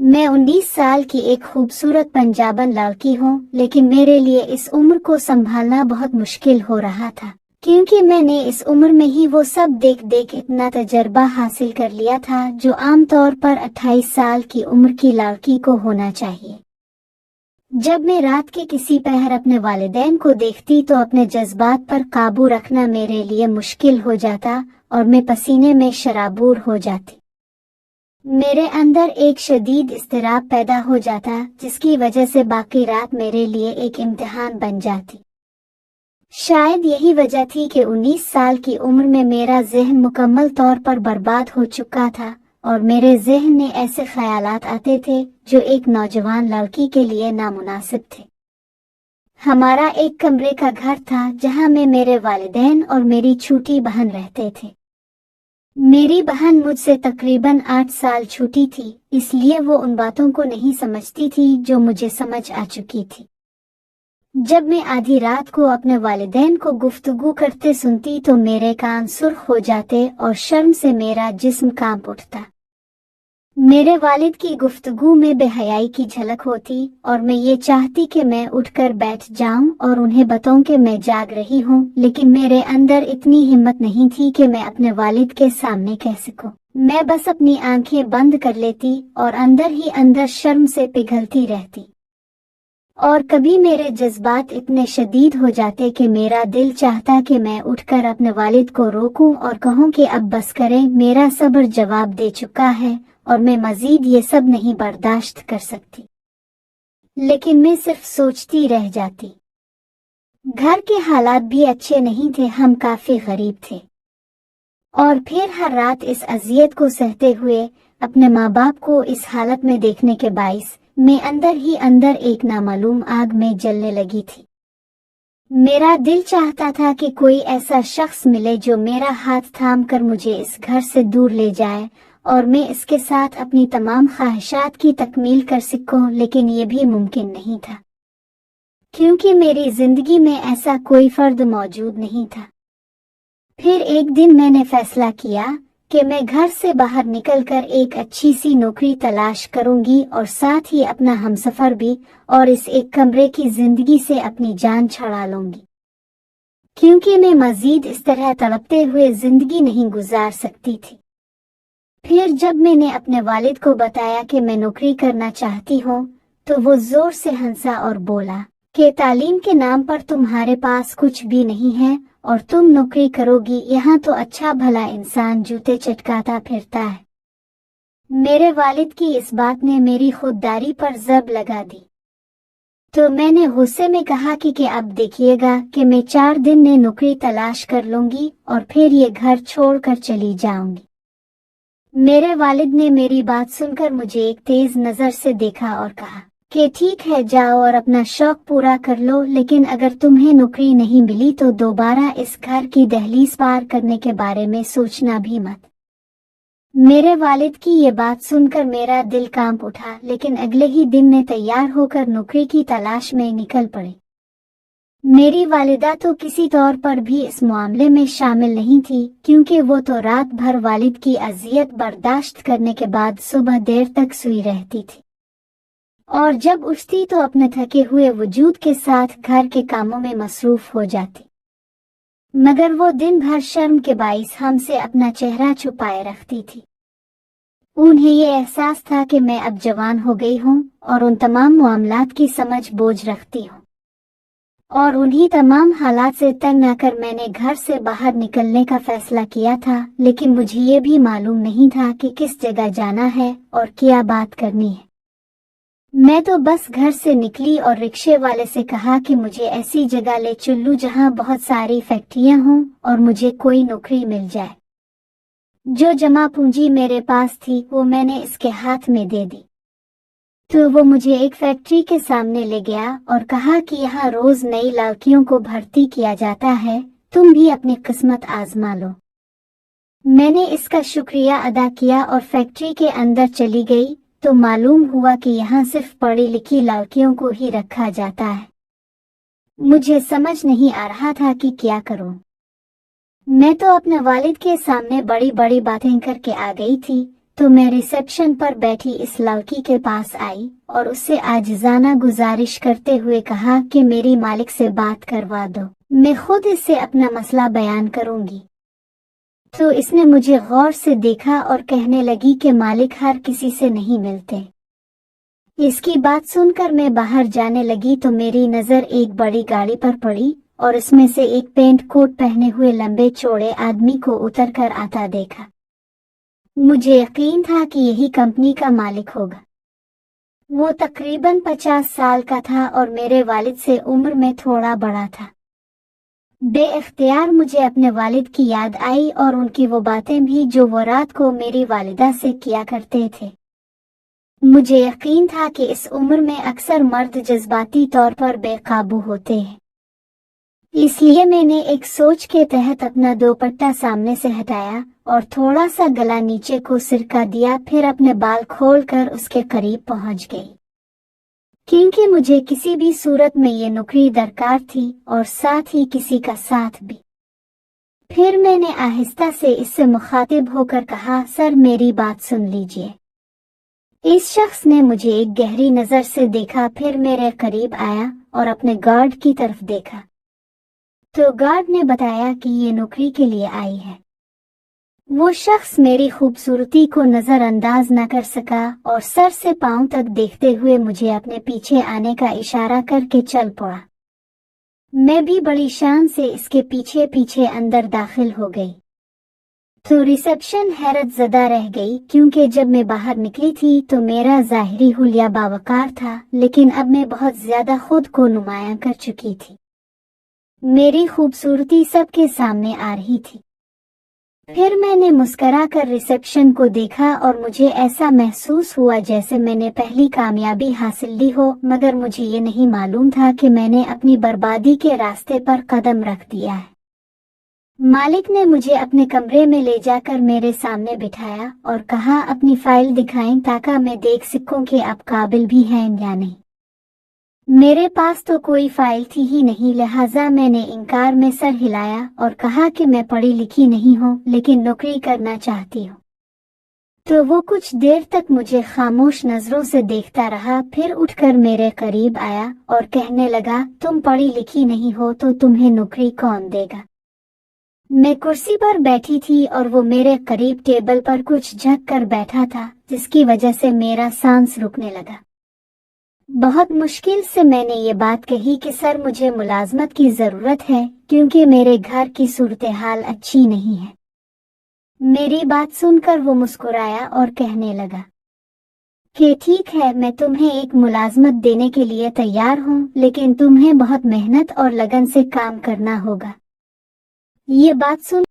मैं 19 साल की एक खूबसूरत पंजाबन लड़की हूँ, लेकिन मेरे लिए इस उम्र को संभालना बहुत मुश्किल हो रहा था, क्योंकि मैंने इस उम्र में ही वो सब देख देख इतना तजर्बा हासिल कर लिया था जो आमतौर पर 28 साल की उम्र की लड़की को होना चाहिए। जब मैं रात के किसी पहर अपने वालिदैन को देखती तो अपने जज्बात पर काबू रखना मेरे लिए मुश्किल हो जाता और मैं पसीने में शराबूर हो जाती। मेरे अंदर एक शदीद इज़्तिराब पैदा हो जाता, जिसकी वजह से बाकी रात मेरे लिए एक इम्तिहान बन जाती। शायद यही वजह थी कि 19 साल की उम्र में मेरा ज़हन मुकम्मल तौर पर बर्बाद हो चुका था और मेरे ज़हन में ऐसे ख्यालात आते थे जो एक नौजवान लड़की के लिए नामुनासिब थे। हमारा एक कमरे का घर था जहां मैं, मेरे वालिदैन और मेरी छोटी बहन रहते थे। मेरी बहन मुझसे तकरीबन 8 साल छोटी थी, इसलिए वो उन बातों को नहीं समझती थी जो मुझे समझ आ चुकी थी। जब मैं आधी रात को अपने वालिदैन को गुफ्तगू करते सुनती तो मेरे कान सुर्ख हो जाते और शर्म से मेरा जिस्म कांप उठता। मेरे वालिद की गुफ्तगू में बेहयाई की झलक होती और मैं ये चाहती कि मैं उठकर बैठ जाऊं और उन्हें बताऊं कि मैं जाग रही हूं, लेकिन मेरे अंदर इतनी हिम्मत नहीं थी कि मैं अपने वालिद के सामने कह सकूं। मैं बस अपनी आंखें बंद कर लेती और अंदर ही अंदर शर्म से पिघलती रहती। और कभी मेरे जज्बात इतने शदीद हो जाते कि मेरा दिल चाहता कि मैं उठकर अपने वालिद को रोकूं और कहूं कि अब बस करें, मेरा सब्र जवाब दे चुका है और मैं मजीद ये सब नहीं बर्दाश्त कर सकती। लेकिन मैं सिर्फ सोचती रह जाती। घर के हालात भी अच्छे नहीं थे, हम काफी गरीब थे और फिर हर रात इस अजियत को सहते हुए अपने माँ बाप को इस हालत में देखने के बाइस मैं अंदर ही अंदर एक नामालूम आग में जलने लगी थी। मेरा दिल चाहता था कि कोई ऐसा शख्स मिले जो मेरा हाथ थाम कर मुझे इस घर से दूर ले जाए और मैं इसके साथ अपनी तमाम ख्वाहिशात की तकमील कर सकूं, लेकिन ये भी मुमकिन नहीं था क्योंकि मेरी जिंदगी में ऐसा कोई फर्द मौजूद नहीं था। फिर एक दिन मैंने फैसला किया कि मैं घर से बाहर निकलकर एक अच्छी सी नौकरी तलाश करूंगी और साथ ही अपना हमसफर भी, और इस एक कमरे की जिंदगी से अपनी जान छुड़ा लूंगी, क्योंकि मैं मजीद इस तरह तड़पते हुए जिंदगी नहीं गुजार सकती थी। फिर जब मैंने अपने वालिद को बताया कि मैं नौकरी करना चाहती हूँ, तो वो जोर से हंसा और बोला कि तालीम के नाम पर तुम्हारे पास कुछ भी नहीं है और तुम नौकरी करोगी, यहाँ तो अच्छा भला इंसान जूते चटकाता फिरता है। मेरे वालिद की इस बात ने मेरी खुददारी पर जब लगा दी, तो मैंने गुस्से में कहा कि अब देखिएगा कि मैं 4 दिन में नौकरी तलाश कर लूंगी और फिर ये घर छोड़कर चली जाऊंगी। मेरे वालिद ने मेरी बात सुनकर मुझे एक तेज नजर से देखा और कहा कि ठीक है, जाओ और अपना शौक पूरा कर लो, लेकिन अगर तुम्हें नौकरी नहीं मिली तो दोबारा इस घर की दहलीज पार करने के बारे में सोचना भी मत। मेरे वालिद की ये बात सुनकर मेरा दिल कांप उठा, लेकिन अगले ही दिन मैं तैयार होकर नौकरी की तलाश में निकल पड़ी। मेरी वालिदा तो किसी तौर पर भी इस मामले में शामिल नहीं थी, क्योंकि वो तो रात भर वालिद की अजियत बर्दाश्त करने के बाद सुबह देर तक सोई रहती थी और जब उठती तो अपने थके हुए वजूद के साथ घर के कामों में मसरूफ हो जाती। मगर वो दिन भर शर्म के बाइस हमसे अपना चेहरा छुपाए रखती थी। उन्हें ये एहसास था कि मैं अब जवान हो गई हूँ और उन तमाम मामलात की समझ बोझ रखती हूँ, और उन्हीं तमाम हालात से तंग आकर मैंने घर से बाहर निकलने का फैसला किया था। लेकिन मुझे ये भी मालूम नहीं था कि किस जगह जाना है और क्या बात करनी है। मैं तो बस घर से निकली और रिक्शे वाले से कहा कि मुझे ऐसी जगह ले चलो जहां बहुत सारी फैक्ट्रियां हों और मुझे कोई नौकरी मिल जाए। जो जमा पूंजी मेरे पास थी वो मैंने इसके हाथ में दे दी, तो वो मुझे एक फैक्ट्री के सामने ले गया और कहा कि यहाँ रोज नई लड़कियों को भर्ती किया जाता है, तुम भी अपनी किस्मत आजमा लो। मैंने इसका शुक्रिया अदा किया और फैक्ट्री के अंदर चली गई तो मालूम हुआ कि यहाँ सिर्फ पढ़ी लिखी लड़कियों को ही रखा जाता है। मुझे समझ नहीं आ रहा था कि क्या करूं। मैं तो अपने वालिद के सामने बड़ी बड़ी बातें करके आ गई थी तो मैं रिसेप्शन पर बैठी इस लड़की के पास आई और उससे आजिज़ाना गुजारिश करते हुए कहा कि मेरी मालिक से बात करवा दो, मैं खुद इससे अपना मसला बयान करूंगी। तो इसने मुझे गौर से देखा और कहने लगी कि मालिक हर किसी से नहीं मिलते। इसकी बात सुनकर मैं बाहर जाने लगी तो मेरी नज़र एक बड़ी गाड़ी पर पड़ी और इसमें से एक पेंट कोट पहने हुए लंबे चौड़े आदमी को उतर कर आता देखा। मुझे यकीन था कि यही कंपनी का मालिक होगा। वो तकरीबन 50 साल का था और मेरे वालिद से उम्र में थोड़ा बड़ा था। बेइख्तियार मुझे अपने वालिद की याद आई और उनकी वो बातें भी जो वो रात को मेरी वालिदा से किया करते थे। मुझे यकीन था कि इस उम्र में अक्सर मर्द जज्बाती तौर पर बेकाबू होते हैं, इसलिए मैंने एक सोच के तहत अपना दुपट्टा सामने से हटाया और थोड़ा सा गला नीचे को सिरका दिया, फिर अपने बाल खोलकर उसके करीब पहुंच गई, क्योंकि मुझे किसी भी सूरत में ये नौकरी दरकार थी और साथ ही किसी का साथ भी। फिर मैंने आहिस्ता से इससे मुखातिब होकर कहा, सर मेरी बात सुन लीजिए। इस शख्स ने मुझे एक गहरी नजर से देखा, फिर मेरे करीब आया और अपने गार्ड की तरफ देखा तो गार्ड ने बताया कि ये नौकरी के लिए आई है। वो शख्स मेरी खूबसूरती को नजरअंदाज न कर सका और सर से पांव तक देखते हुए मुझे अपने पीछे आने का इशारा करके चल पड़ा। मैं भी बड़ी शान से इसके पीछे पीछे अंदर दाखिल हो गई तो रिसेप्शन हैरत ज़दा रह गई, क्योंकि जब मैं बाहर निकली थी तो मेरा ज़ाहिरी हुलिया बावकार था, लेकिन अब मैं बहुत ज्यादा खुद को नुमायां कर चुकी थी। मेरी खूबसूरती सबके सामने आ रही थी। फिर मैंने मुस्करा कर रिसेप्शन को देखा और मुझे ऐसा महसूस हुआ जैसे मैंने पहली कामयाबी हासिल ली हो, मगर मुझे ये नहीं मालूम था कि मैंने अपनी बर्बादी के रास्ते पर कदम रख दिया है। मालिक ने मुझे अपने कमरे में ले जाकर मेरे सामने बिठाया और कहा, अपनी फाइल दिखाएं ताकि मैं देख सकूं कि आप काबिल भी हैं या नहीं। मेरे पास तो कोई फाइल थी ही नहीं, लिहाजा मैंने इनकार में सर हिलाया और कहा कि मैं पढ़ी लिखी नहीं हूँ, लेकिन नौकरी करना चाहती हूँ। तो वो कुछ देर तक मुझे खामोश नजरों से देखता रहा, फिर उठकर मेरे करीब आया और कहने लगा, तुम पढ़ी लिखी नहीं हो तो तुम्हें नौकरी कौन देगा। मैं कुर्सी पर बैठी थी और वो मेरे करीब टेबल पर कुछ झुक कर बैठा था, जिसकी वजह से मेरा सांस रुकने लगा। बहुत मुश्किल से मैंने ये बात कही कि सर मुझे मुलाजमत की जरूरत है, क्योंकि मेरे घर की सूरत हाल अच्छी नहीं है। मेरी बात सुनकर वो मुस्कुराया और कहने लगा कि ठीक है, मैं तुम्हें एक मुलाजमत देने के लिए तैयार हूँ, लेकिन तुम्हें बहुत मेहनत और लगन से काम करना होगा। ये बात सुन